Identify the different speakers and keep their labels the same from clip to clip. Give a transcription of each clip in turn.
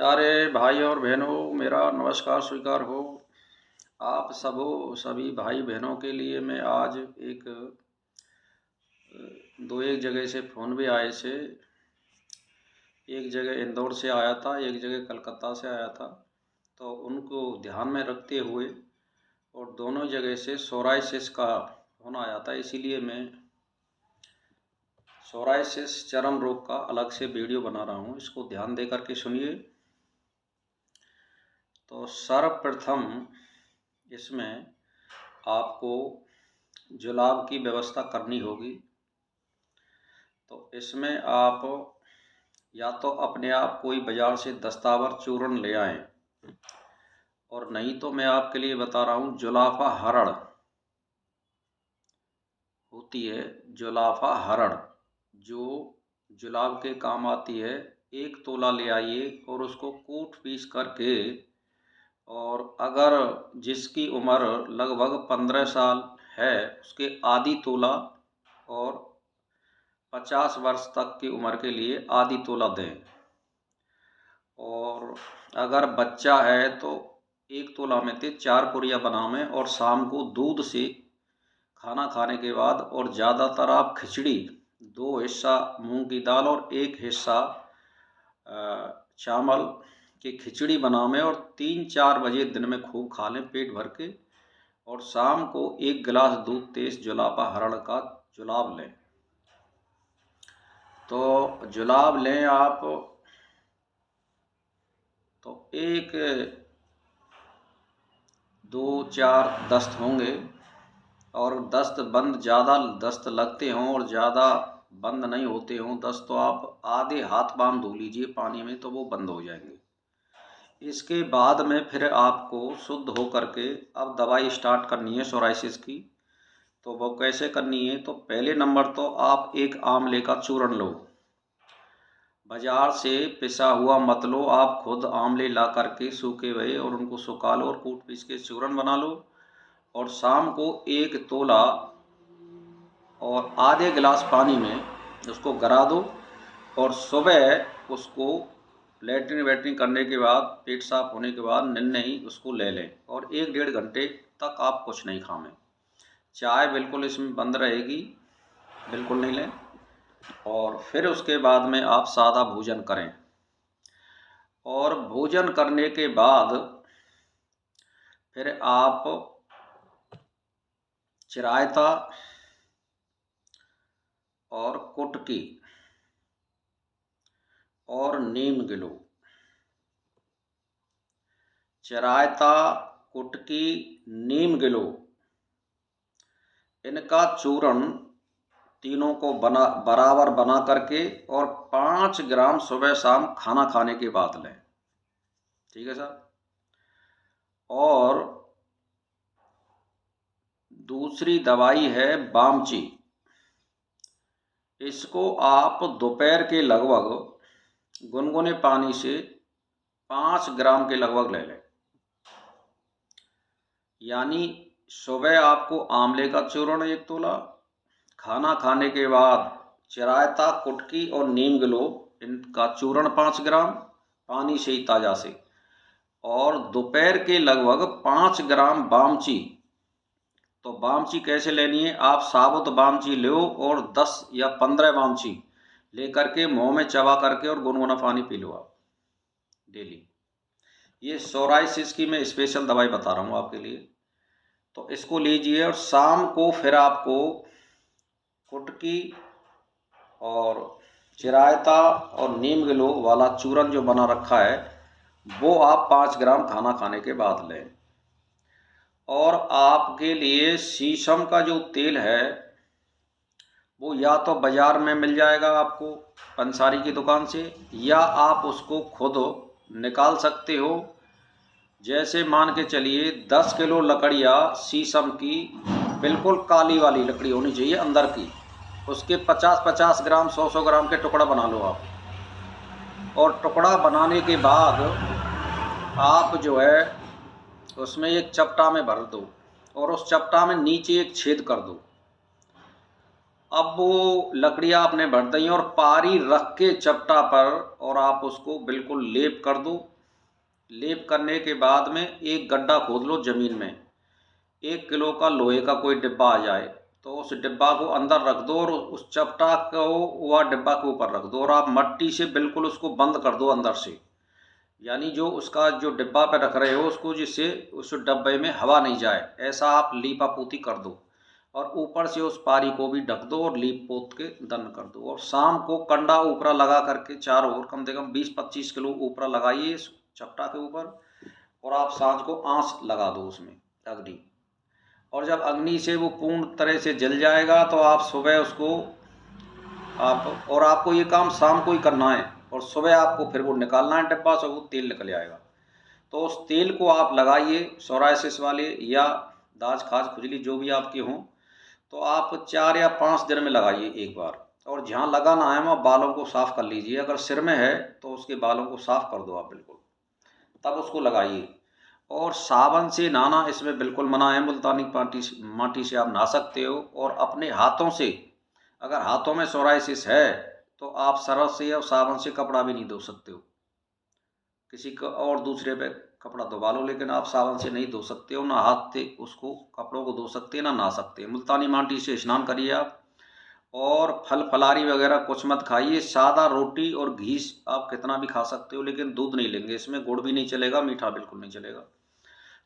Speaker 1: प्यारे भाई और बहनों, मेरा नमस्कार स्वीकार हो। आप सभी भाई बहनों के लिए मैं आज एक दो एक जगह से फ़ोन भी आए से। एक जगह इंदौर से आया था, एक जगह कलकत्ता से आया था। तो उनको ध्यान में रखते हुए और दोनों जगह से सोराइसिस का फ़ोन आया था, इसीलिए मैं सोराइसिस चर्म रोग का अलग से वीडियो बना रहा हूँ। इसको ध्यान दे करके सुनिए। तो सर्वप्रथम इसमें आपको जुलाब की व्यवस्था करनी होगी। तो इसमें आप या तो अपने आप कोई बाज़ार से दस्तावर चूर्ण ले आएं, और नहीं तो मैं आपके लिए बता रहा हूँ जुलाफा हरड़ होती है। जुलाफा हरड़ जो जुलाब के काम आती है, 1 तोला ले आइए और उसको कूट पीस करके, और अगर जिसकी उम्र लगभग 15 साल है उसके आधी तोला, और 50 वर्ष तक की उम्र के लिए आधी तोला दें। और अगर बच्चा है तो 1 तोला में से 4 पुड़िया बनावें, और शाम को दूध से खाना खाने के बाद, और ज़्यादातर आप खिचड़ी 2 हिस्सा मूंग की दाल और 1 हिस्सा चावल की खिचड़ी बनावें, और 3-4 बजे दिन में खूब खा लें पेट भर के। और शाम को 1 गिलास दूध तेज जुलाफा हरड़ का जुलाब लें। तो जुलाब लें आप, तो 1, 2, 4 दस्त होंगे। और दस्त बंद ज़्यादा दस्त लगते हों और ज़्यादा बंद नहीं होते हों दस्त, तो आप आधे हाथ पाँव धो लीजिए पानी में, तो वो बंद हो जाएंगे। इसके बाद में फिर आपको शुद्ध हो करके अब दवाई स्टार्ट करनी है सोराइसिस की। तो वो कैसे करनी है? तो पहले नंबर तो आप 1 आंवले का चूर्ण लो। बाजार से पिसा हुआ मत लो, आप खुद आंवले ला करके सूखे हुए और उनको सुखा लो और कूट पीस के चूर्ण बना लो। और शाम को 1 तोला और आधे गिलास पानी में उसको गरा दो, और सुबह उसको लेटरिन वेटरिन करने के बाद, पेट साफ होने के बाद निन्ने ही उसको ले लें, और 1-1.5 घंटे तक आप कुछ नहीं खाएं। चाय बिल्कुल इसमें बंद रहेगी, बिल्कुल नहीं लें। और फिर उसके बाद में आप सादा भोजन करें, और भोजन करने के बाद फिर आप चिरायता और कुटकी और नीम गिलो, चिरायता, कुटकी, नीम गिलो, इनका चूर्ण तीनों को बराबर बना करके, और 5 ग्राम सुबह शाम खाना खाने के बाद लें। ठीक है सर। और दूसरी दवाई है बामची। इसको आप दोपहर के लगभग गुनगुने पानी से 5 ग्राम के लगभग ले लें। यानी सुबह आपको आंवले का चूर्ण 1 तोला, खाना खाने के बाद चिरायता, कुटकी और नीम गिलो, इनका चूर्ण 5 ग्राम पानी से ही ताज़ा से, और दोपहर के लगभग 5 ग्राम बामची। तो बामची कैसे लेनी है? आप साबुत बामची लो और 10 या 15 बामची लेकर के मुंह में चबा करके और गुनगुना पानी पी लो आप डेली। ये सोराइसिस की मैं स्पेशल दवाई बता रहा हूँ आपके लिए। तो इसको लीजिए, और शाम को फिर आपको कुटकी और चिरायता और नीम गिलो वाला चूर्ण जो बना रखा है, वो आप 5 ग्राम खाना खाने के बाद लें। और आपके लिए शीशम का जो तेल है, वो या तो बाज़ार में मिल जाएगा आपको पंसारी की दुकान से, या आप उसको खुद निकाल सकते हो। जैसे मान के चलिए 10 किलो लकड़ियाँ शीशम की, बिल्कुल काली वाली लकड़ी होनी चाहिए अंदर की, उसके 50-50 ग्राम 100-100 ग्राम के टुकड़ा बना लो आप। और टुकड़ा बनाने के बाद आप जो है उसमें एक चपटा में भर दो, और उस चपटा में नीचे एक छेद कर दो। अब वो लकड़ियाँ आपने भर दी और पारी रख के चपटा पर और आप उसको बिल्कुल लेप कर दो। लेप करने के बाद में एक गड्ढा खोद लो ज़मीन में। 1 किलो का लोहे का कोई डिब्बा आ जाए तो उस डिब्बा को अंदर रख दो और उस चपटा को वह डिब्बा के ऊपर रख दो और आप मट्टी से बिल्कुल उसको बंद कर दो अंदर से। यानी जो उसका जो डिब्बा पे रख रहे हो उसको, जिससे उस डब्बे में हवा नहीं जाए, ऐसा आप लीपा पोती कर दो। और ऊपर से उस पारी को भी ढक दो और लीप पोत के दन कर दो। और शाम को कंडा ऊपरा लगा करके चारों ओर कम से कम 20-25 किलो ऊपरा लगाइए इस चपटा के ऊपर। और आप सांझ को आंच लगा दो उसमें अग्नि। और जब अग्नि से वो पूर्ण तरह से जल जाएगा तो आप सुबह उसको और आपको ये काम शाम को ही करना है और सुबह आपको फिर वो निकालना है डिब्बा से, वो तेल निकल आएगा। तो उस तेल को आप लगाइए सोराइसिस वाले या दाज खाज खुजली जो भी आपकी हों, तो आप 4 या 5 दिन में लगाइए एक बार। और जहाँ लगाना है वहाँ बालों को साफ़ कर लीजिए। अगर सिर में है तो उसके बालों को साफ़ कर दो आप बिल्कुल, तब उसको लगाइए। और साबुन से नहाना इसमें बिल्कुल मना है। मुल्तानी माटी से आप नहा सकते हो। और अपने हाथों से, अगर हाथों में सोराइसिस है तो आप सरफ से या साबुन से कपड़ा भी नहीं धो सकते हो। किसी का और दूसरे पे कपड़ा धोवा लो, लेकिन आप साबुन से नहीं धो सकते हो, ना हाथ से उसको कपड़ों को धो सकते हैं ना नहा सकते हैं। मुल्तानी माटी से स्नान करिए आप। और फल फलारी वगैरह कुछ मत खाइए। सादा रोटी और घी आप कितना भी खा सकते हो, लेकिन दूध नहीं लेंगे, इसमें गुड़ भी नहीं चलेगा, मीठा बिल्कुल नहीं चलेगा।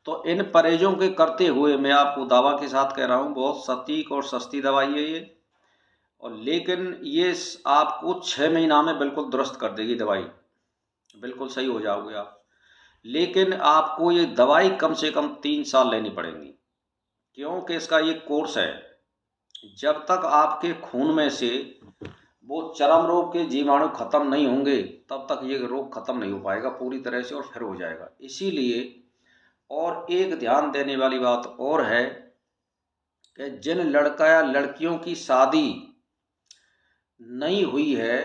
Speaker 1: तो इन परहेजों के करते हुए मैं आपको दावा के साथ कह रहा हूँ, बहुत सटीक और सस्ती दवाई है ये। और लेकिन ये आपको 6 महीना में बिल्कुल दुरुस्त कर देगी दवाई, बिल्कुल सही हो जाओगे आप। लेकिन आपको ये दवाई कम से कम 3 साल लेनी पड़ेगी, क्योंकि इसका ये कोर्स है। जब तक आपके खून में से वो चर्म रोग के जीवाणु खत्म नहीं होंगे तब तक ये रोग खत्म नहीं हो पाएगा पूरी तरह से, और फिर हो जाएगा। इसीलिए और एक ध्यान देने वाली बात और है कि जिन लड़का या लड़कियों की शादी नहीं हुई है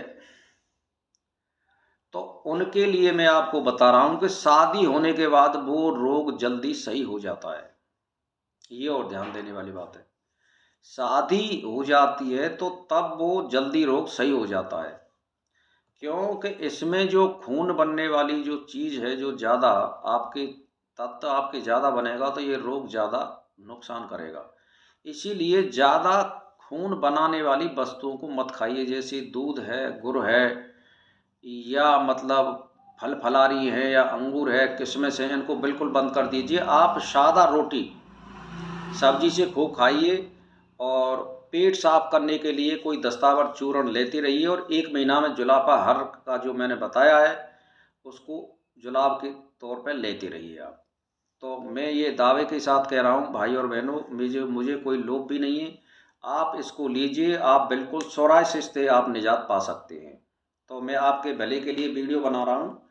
Speaker 1: तो उनके लिए मैं आपको बता रहा हूं कि शादी होने के बाद वो रोग जल्दी सही हो जाता है। ये और ध्यान देने वाली बात है। शादी हो जाती है तो तब वो जल्दी रोग सही हो जाता है, क्योंकि इसमें जो खून बनने वाली जो चीज़ है, जो ज़्यादा आपके तत्व आपके ज़्यादा बनेगा तो ये रोग ज़्यादा नुकसान करेगा। इसीलिए ज़्यादा खून बनाने वाली वस्तुओं को मत खाइए, जैसे दूध है, गुड़ है, या मतलब फल फलारी है, या अंगूर है, किशमिश है, इनको बिल्कुल बंद कर दीजिए। आप सादा रोटी सब्जी से खूब खाइए। और पेट साफ करने के लिए कोई दस्तावर चूर्ण लेते रहिए। और 1 महीना में जुलापा हर का जो मैंने बताया है उसको जुलाब के तौर पर लेते रहिए आप। तो मैं ये दावे के साथ कह रहा हूँ भाई और बहनों, मुझे कोई लोभ भी नहीं है। आप इसको लीजिए, आप बिल्कुल सोराइसिस से आप निजात पा सकते हैं। तो मैं आपके भले के लिए वीडियो बना रहा हूँ,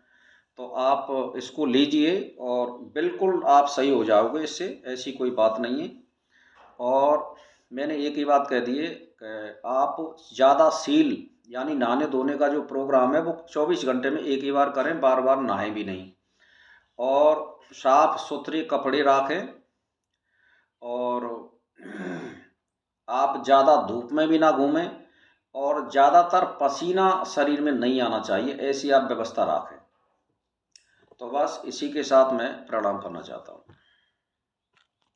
Speaker 1: तो आप इसको लीजिए और बिल्कुल आप सही हो जाओगे इससे, ऐसी कोई बात नहीं है। और मैंने एक ही बात कह दी है कि आप ज़्यादा सील यानी नहाने धोने का जो प्रोग्राम है वो 24 घंटे में एक ही बार करें, बार बार नहाएं भी नहीं। और साफ सुथरे कपड़े रखें। और आप ज़्यादा धूप में भी ना घूमें। और ज़्यादातर पसीना शरीर में नहीं आना चाहिए, ऐसी आप व्यवस्था रखें। तो बस इसी के साथ मैं प्रणाम करना चाहता हूँ।